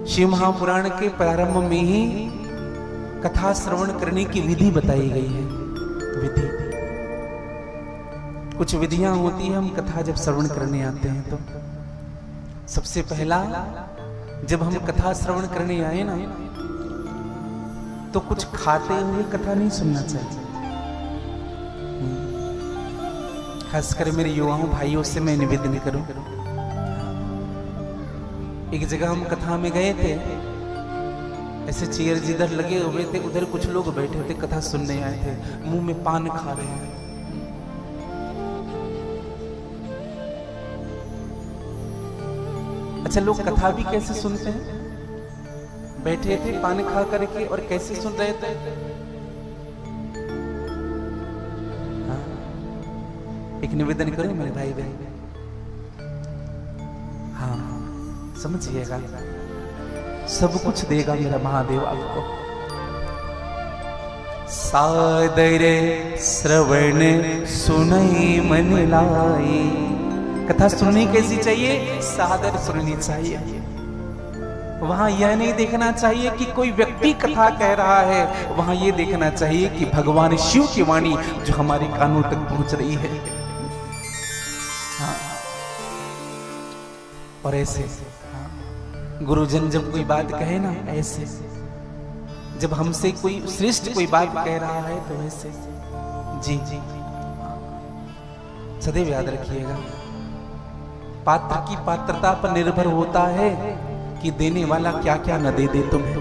शिव महापुराण के प्रारंभ में ही कथा श्रवण करने की विधि बताई गई है। विधि, कुछ विधियां होती हैं हम कथा जब श्रवण करने आते हैं तो। सबसे पहला, जब हम कथा श्रवण करने आए ना तो कुछ खाते हुए कथा नहीं सुनना चाहिए। खासकर मेरे युवाओं भाइयों से मैं निवेदन करूं, एक जगह हम कथा में गए थे, ऐसे चेयर जिधर लगे हुए थे उधर कुछ लोग बैठे थे, कथा सुनने आए थे, मुंह में पान खा रहे हैं। अच्छा, लोग कथा भी कैसे सुनते हैं? बैठे थे पान खा करके और कैसे सुन रहे थे? हाँ? एक निवेदन करूं मेरे भाई बहन, हाँ समझिएगा, सब कुछ देगा मेरा महादेव आपको। सादर श्रवण सुनई मन लाई। कथा सुननी कैसी चाहिए? सादर सुननी चाहिए। वहां यह नहीं देखना चाहिए कि कोई व्यक्ति कथा कह रहा है, वहां यह देखना चाहिए कि भगवान शिव की वाणी जो हमारे कानों तक पहुंच रही है। हाँ। और ऐसे गुरुजन जब कोई बात कहे ना, ऐसे जब हमसे कोई श्रेष्ठ कोई बात कह रहा है तो ऐसे जी जी सदैव याद रखिएगा, पात्र की पात्रता पर निर्भर होता है कि देने वाला क्या क्या न दे दे तुम्हें।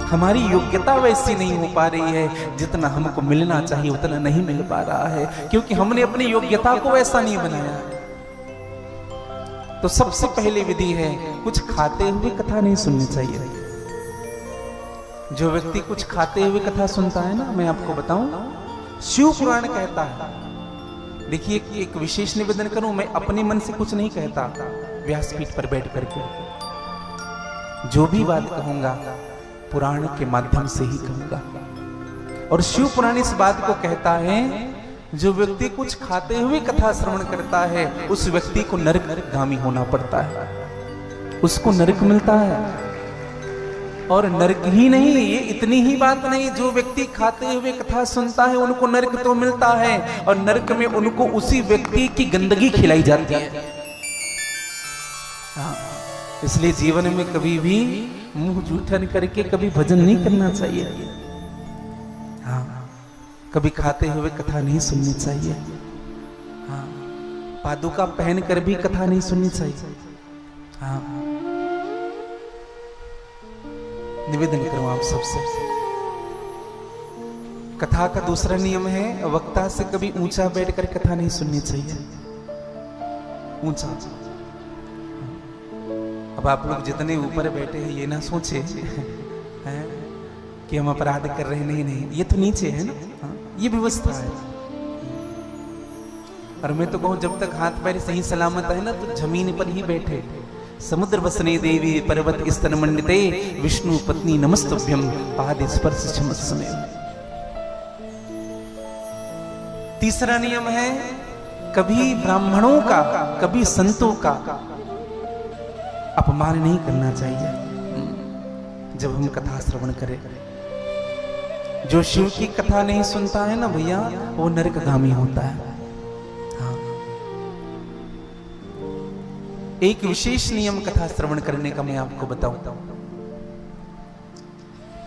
हमारी योग्यता वैसी नहीं हो पा रही है, जितना हमको मिलना चाहिए उतना नहीं मिल पा रहा है, क्योंकि हमने अपनी योग्यता को वैसा नहीं बनाया। तो सबसे पहली विधि है, कुछ खाते हुए कथा नहीं सुननी चाहिए। जो व्यक्ति कुछ खाते हुए कथा सुनता है ना, मैं आपको बताऊं, शिव पुराण कहता है, देखिए एक विशेष निवेदन करूं, मैं अपने मन से कुछ नहीं कहता, व्यासपीठ पर बैठ करके जो भी बात कहूंगा पुराण के माध्यम से ही कहूंगा। और शिव पुराण इस बात को कहता है, जो व्यक्ति कुछ खाते हुए कथा श्रवण करता है उस व्यक्ति को नरकगामी होना पड़ता है, उसको नरक मिलता है। और नरक ही नहीं, ये इतनी ही बात नहीं, जो व्यक्ति खाते हुए कथा सुनता है उनको नरक तो मिलता है, और नरक में उनको उसी व्यक्ति की गंदगी खिलाई जाती है। हाँ, इसलिए जीवन में कभी भी मुंह जूठन करके कभी भजन नहीं करना चाहिए। हाँ, कभी खाते हुए कथा नहीं सुननी चाहिए। हाँ, पादुका पहन कर भी कथा नहीं सुननी चाहिए। हाँ, निवेदन करूं आप सबसे। कथा का दूसरा नियम है, वक्ता से कभी ऊंचा बैठकर कथा नहीं सुननी चाहिए। ऊंचा। अब आप लोग जितने ऊपर बैठे हैं ये ना सोचे हैं कि हम अपराध कर रहे हैं, नहीं नहीं, ये तो नीचे है ना। हाँ, ये व्यवस्था है। और मैं तो कहूं, जब तक हाथ पैर सही सलामत है ना तो जमीन पर ही बैठे। समुद्र बसने देवी पर्वत स्तन मंडिते, विष्णु पत्नी नमस्तभ्यम पाद स्पर्श समय। तीसरा नियम है, कभी ब्राह्मणों का कभी संतों का अपमान नहीं करना चाहिए जब हम कथा श्रवण करें। जो शिव की कथा नहीं सुनता है ना भैया, वो नरकगामी होता है। हाँ। एक विशेष नियम कथा श्रवण करने का मैं आपको बताऊं।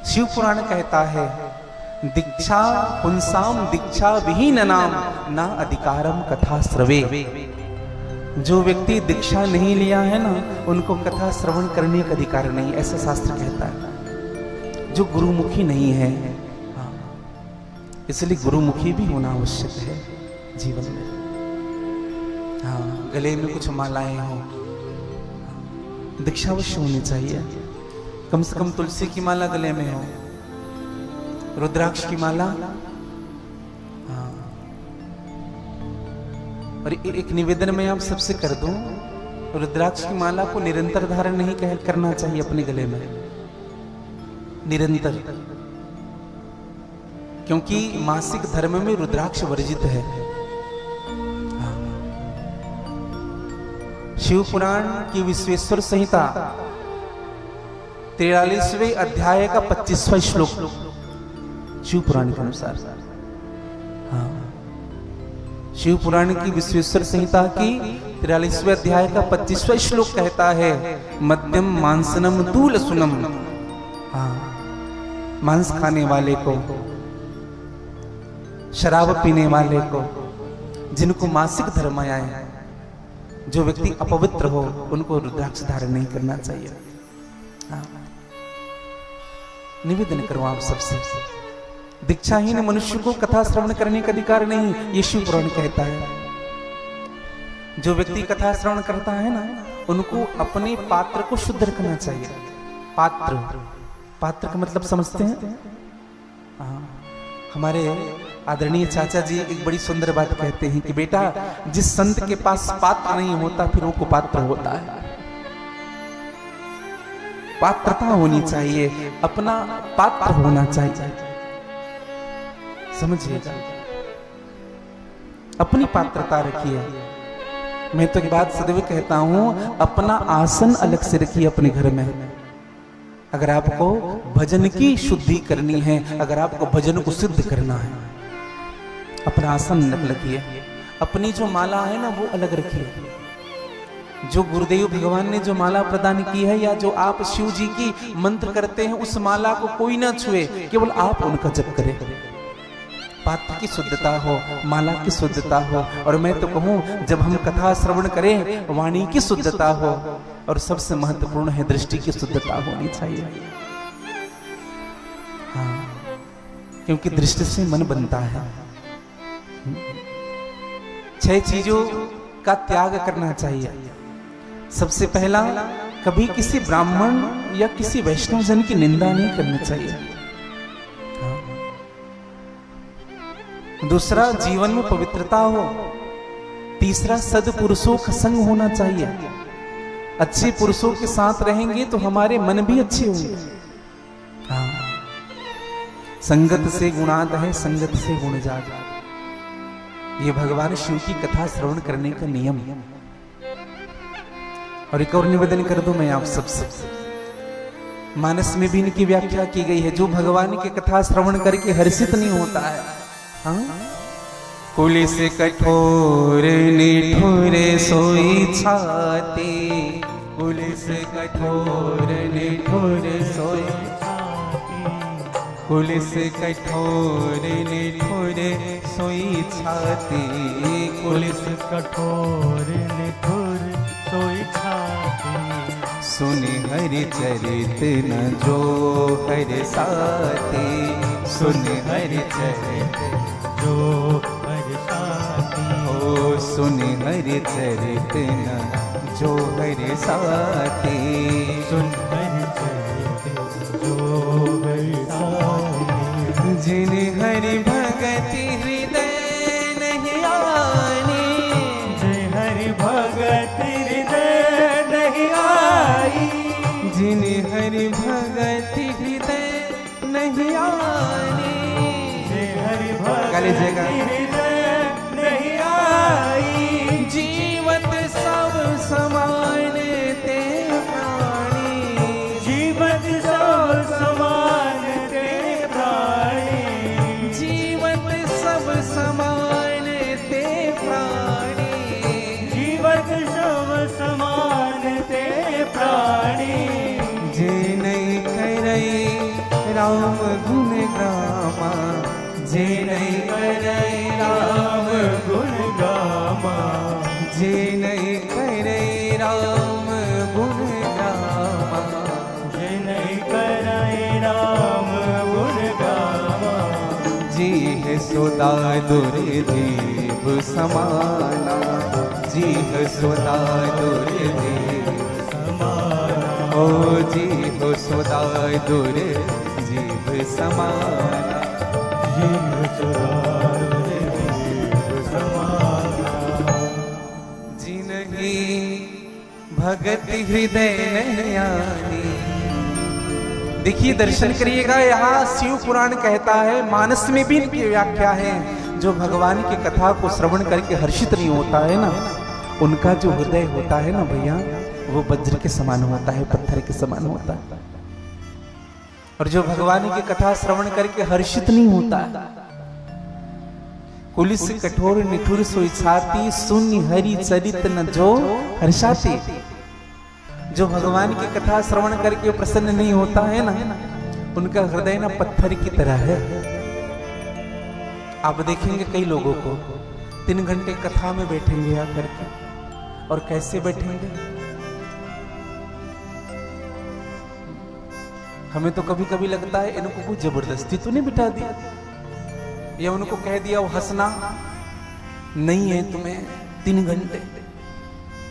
शिव पुराण कहता है, दीक्षा पुंसाम दीक्षा विहीन नाम ना अधिकारम कथा श्रवे। जो व्यक्ति दीक्षा नहीं लिया है ना, उनको कथा श्रवण करने का अधिकार नहीं, ऐसा शास्त्र कहता है। जो गुरुमुखी नहीं है, हाँ, इसलिए गुरुमुखी भी होना आवश्यक है जीवन में। हाँ, गले में कुछ मालाएं हो, दीक्षा अवश्य होनी चाहिए। कम से कम तुलसी की माला गले में हो, रुद्राक्ष की माला। और एक निवेदन मैं आप सबसे कर दूं, रुद्राक्ष की माला को निरंतर धारण नहीं करना चाहिए अपने गले में, निरंतर, क्योंकि मासिक धर्म में रुद्राक्ष वर्जित है। शिव पुराण की विश्वेश्वर संहिता 43वें अध्याय का 25वां श्लोक शिव पुराण के अनुसार। हाँ, शिव पुराण की विश्वेश्वर संहिता की 43वें अध्याय का 25वां श्लोक कहता है, मध्यम मांसनम तूल सुनम। हाँ, मांस खाने वाले को, शराब पीने वाले को, जिनको मासिक धर्म आए, जो व्यक्ति अपवित्र हो, उनको रुद्राक्ष धारण नहीं करना चाहिए। हाँ, निवेदन करो आप सबसे, दीक्षाहीन मनुष्य को कथा श्रवण करने का अधिकार नहीं, ये शिव पुराण कहता है। जो व्यक्ति कथा श्रवण करता है ना, उनको अपने पात्र को शुद्ध रखना चाहिए। पात्र, पात्र का मतलब समझते हैं? हाँ, हमारे आदरणीय चाचा जी एक बड़ी सुंदर बात कहते हैं कि बेटा, जिस संत के पास पात्र नहीं होता फिर वो कुपात्र होता है। पात्रता होनी चाहिए, अपना पात्र होना चाहिए, समझिएगा, अपनी पात्रता रखिए। मैं तो एक बात सदैव कहता हूं, अपना आसन अलग से रखिए अपने घर में। अगर आपको भजन की शुद्धि करनी है, अगर आपको भजन को सिद्ध करना है, अपना आसन अलग रखिए। अपनी जो माला है ना, वो अलग रखिए। जो गुरुदेव भगवान ने जो माला प्रदान की है, या जो आप शिव जी की मंत्र करते हैं, उस माला को कोई ना छुए, केवल आप उनका जप करें। पात्र की शुद्धता हो, माला की शुद्धता हो, और मैं तो कहूं जब हम कथा श्रवण करें, वाणी की शुद्धता हो, और सबसे महत्वपूर्ण है दृष्टि की शुद्धता होनी चाहिए। हाँ, क्योंकि दृष्टि से मन बनता है। 6 चीजों का त्याग करना चाहिए। सबसे पहला, कभी किसी ब्राह्मण या किसी वैष्णव जन की निंदा नहीं करनी चाहिए। दूसरा, जीवन में पवित्रता हो। तीसरा, सद्पुरुषों का संग होना चाहिए। अच्छे पुरुषों के साथ रहेंगे तो हमारे मन भी अच्छे होंगे। हाँ, संगत से गुणात है, संगत से गुण जात। ये भगवान शिव की कथा श्रवण करने का नियम। और एक और निवेदन कर दूं मैं आप सबसे, मानस में भी इनकी व्याख्या की गई है, जो भगवान की कथा श्रवण करके हर्षित नहीं होता है। हाँ, कुल से कठोर निठुरे सोई छाती, कुल से कठोर निठुरे सोई छाती, कुल से कठोर निठुरे सोई छाती, कुल से कठोर निठुरे सोई छाती। सुन हरि चरित न जो हरि साथी, सुन हरि चरित जो हरि साथी, ओ सुन हरि चरित न जो हरि साथी, सुन हरि चरित जो हरि साथी। जिन हरि भगति हृदय नहीं आनी, जिन हरि भगति हृदय नहीं आई, जिन हरि भगति हृदय नहीं आनी, नहीं आई, जीवत सब समान ते प्राणी, जीवत सब समान ते प्राणी, जीवत सब समान ते प्राणी, जीवत सब समान ते प्राणी। जे नहीं करई राम गुण गामा, जे नहीं करे राम गुण गामा, जे नहीं करे राम गुण गामा, जे नहीं करे राम गुण गामा। जी है सोदा दुर्दीप समाना, जी है सोदा दुर्दीप समाना, ओ जी हो सोदा दुर्दीप समाना। जिनकी भगति हृदय नहीं आनी। देखिए, दर्शन करिएगा, यहाँ शिव पुराण कहता है, मानस में भी इनकी व्याख्या है, जो भगवान की कथा को श्रवण करके हर्षित नहीं होता है ना, उनका जो हृदय होता है ना भैया, वो वज्र के समान होता है, पत्थर के समान होता है। और जो भगवान की कथा श्रवण करके हर्षित नहीं होता है, कुलिस कठोर निठुर सोई छाती, सुन हरि चरित न जो हर्षाती। जो भगवान की कथा श्रवण करके प्रसन्न नहीं होता है ना, उनका हृदय ना पत्थर की तरह है। आप देखेंगे कई लोगों को 3 घंटे कथा में बैठेंगे आकर के, और कैसे बैठेंगे। हमें तो कभी कभी लगता है इनको कुछ जबरदस्ती तो नहीं बिठा दिया, या उनको कह दिया वो हंसना नहीं है तुम्हें 3 घंटे।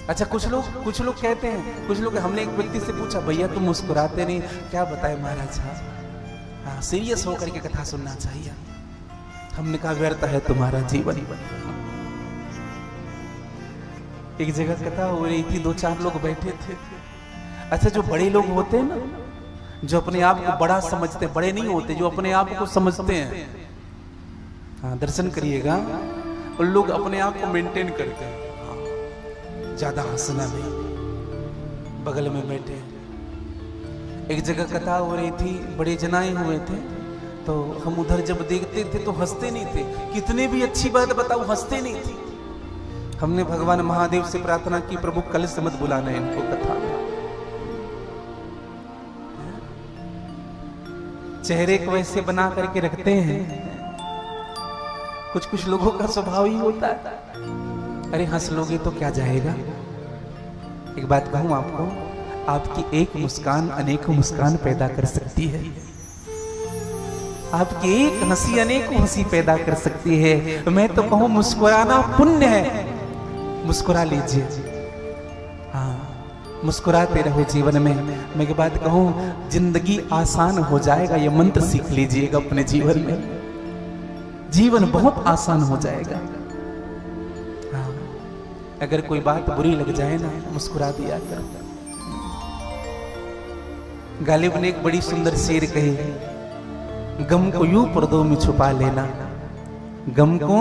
अच्छा, कुछ लोग कहते हैं, कुछ लोग, हमने एक व्यक्ति से पूछा, भैया तुम मुस्कुराते नहीं, क्या बताए महाराज। हाँ, सीरियस होकर के कथा सुनना चाहिए। हमने कहा व्यर्थ है तुम्हारा जीवन। एक जगह कथा हो रही थी, 2-4 लोग बैठे थे। अच्छा, जो बड़े लोग होते हैं ना, जो अपने आप को बड़ा समझते, बड़े नहीं होते, जो अपने आप को समझते हैं, हाँ दर्शन करिएगा, उन लोग अपने आप को मेंटेन करते हैं। ज्यादा हंसना नहीं, बगल में बैठे। एक जगह कथा हो रही थी, बड़े जनाए हुए थे, तो हम उधर जब देखते थे तो हंसते नहीं थे। कितने भी अच्छी बात बताओ, हंसते नहीं थे। हमने भगवान महादेव से प्रार्थना की, प्रभु कल से मत बुलाना इनको कथा में। चेहरे को वैसे बना करके रखते हैं। कुछ लोगों का स्वभाव ही होता है, अरे हंस लोगे तो क्या जाएगा। एक बात कहूं आपको, आपकी एक मुस्कान अनेकों मुस्कान पैदा कर सकती है। आपकी एक हंसी अनेकों हंसी पैदा कर सकती है। मैं तो कहूं मुस्कुराना पुण्य है, मुस्कुरा लीजिए। हाँ, मुस्कुराते रहो जीवन में। मैं एक बात कहूं, जिंदगी आसान हो जाएगा, ये मंत्र सीख लीजिएगा अपने जीवन में। जीवन बहुत आसान हो जाएगा। हाँ, अगर कोई बात बुरी लग जाए ना, मुस्कुरा दिया कर। गालिब ने एक बड़ी सुंदर शेर कही, गम को यूं पर्दों में छुपा लेना, गम को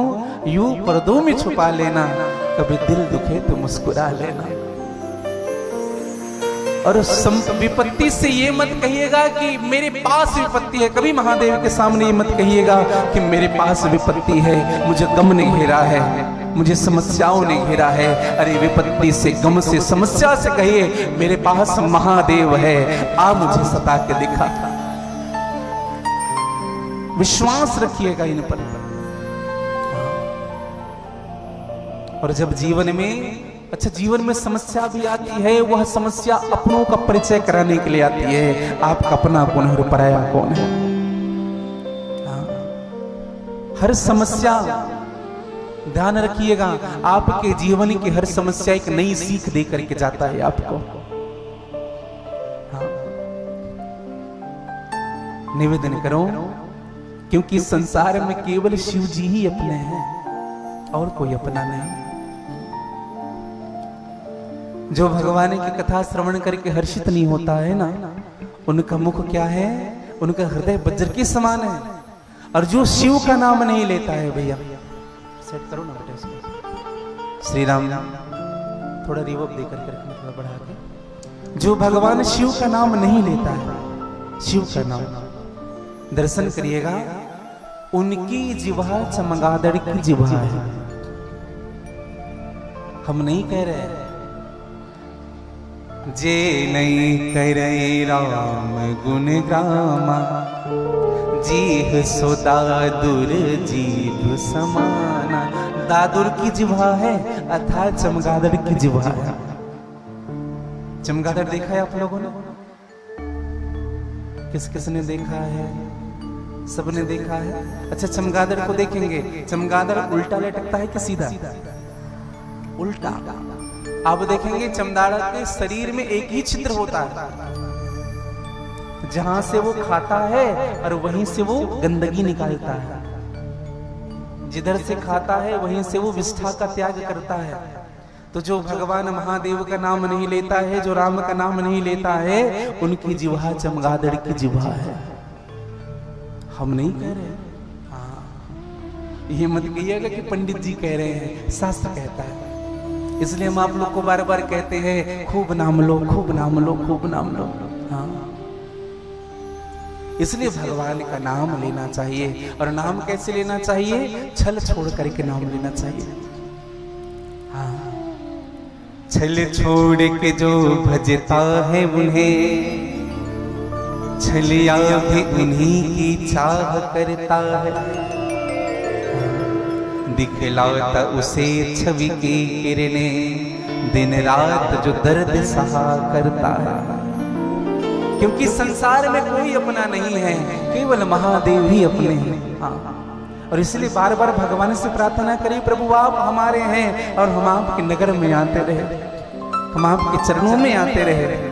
यूं पर्दों में छुपा लेना, कभी दिल दुखे तो मुस्कुरा लेना। और विपत्ति से ये मत कहिएगा कि मेरे पास विपत्ति है। कभी महादेव के सामने ये मत कहिएगा कि मेरे पास विपत्ति है, मुझे गम ने घेरा है, मुझे समस्याओं ने घेरा है। अरे विपत्ति से, गम से, समस्या से कहिए मेरे पास महादेव है, आ मुझे सता के दिखा। विश्वास रखिएगा इन पर। और जब जीवन में, अच्छा जीवन में समस्या भी आती है, वह समस्या अपनों का परिचय कराने के लिए आती है। आपका अपना कौन है और पराया कौन है। हर समस्या, ध्यान रखिएगा, आपके जीवन की हर समस्या एक नई सीख दे करके जाता है आपको। हाँ, निवेदन करो, क्योंकि संसार में केवल शिव जी ही अपने हैं और कोई अपना नहीं। जो भगवान की कथा श्रवण करके हर्षित नहीं होता है ना, उनका मुख क्या है, उनका हृदय वज्र के समान है। और जो शिव का नाम नहीं लेता है, भैया सेट करो ना बेटा इसको, श्री राम, थोड़ा रिवर्ब देकर के थोड़ा बढ़ा के। जो भगवान शिव का नाम नहीं लेता है, शिव का नाम, दर्शन करिएगा, उनकी जिह्वा चमगादड़ की जिह्वा है। हम नहीं कह रहे जे नहीं करे राम गुण गामा, जीह सो दादुर जीभ समाना। दादुर की जिह्वा है अर्थात चमगादड़ की जिह्वा है। चमगादड़ देखा है आप लोगों ने? किस किसने देखा है? सबने देखा है। अच्छा, चमगादड़ को देखेंगे, चमगादड़ उल्टा लटकता है कि सीधा? उल्टा। आप देखेंगे चमगादड़ के शरीर में एक ही छिद्र होता है, जहां से वो खाता है और वहीं से वो गंदगी निकालता है। जिधर से खाता है वहीं से वो विष्ठा का त्याग करता है। तो जो भगवान महादेव का नाम नहीं लेता है, जो राम का नाम नहीं लेता है, उनकी जिह्वा चमगादड़ की जिह्वा है। हम नहीं कह रहे। हाँ, ये मत कहिएगा कि पंडित जी कह रहे हैं, शास्त्र कहता है। इसलिए हम आप लोग को बार बार कहते हैं, खूब नाम लो, खूब नाम लो, खूब नाम लो। हाँ, इसलिए भगवान का नाम लेना चाहिए। और नाम कैसे लेना चाहिए? छल छोड़ करके नाम लेना चाहिए। हाँ, छल छोड़ के जो भजता है उन्हें, छलिया भी उन्हीं की चाह करता है। दिखलाता उसे छवि की किरणें, दिन रात जो दर्द सहा करता है। क्योंकि संसार में कोई अपना नहीं है, केवल महादेव ही अपने हैं। हाँ, और इसलिए बार बार भगवान से प्रार्थना करें, प्रभु आप हमारे हैं और हम आपके नगर में आते रहे, हम आपके चरणों में आते रहे।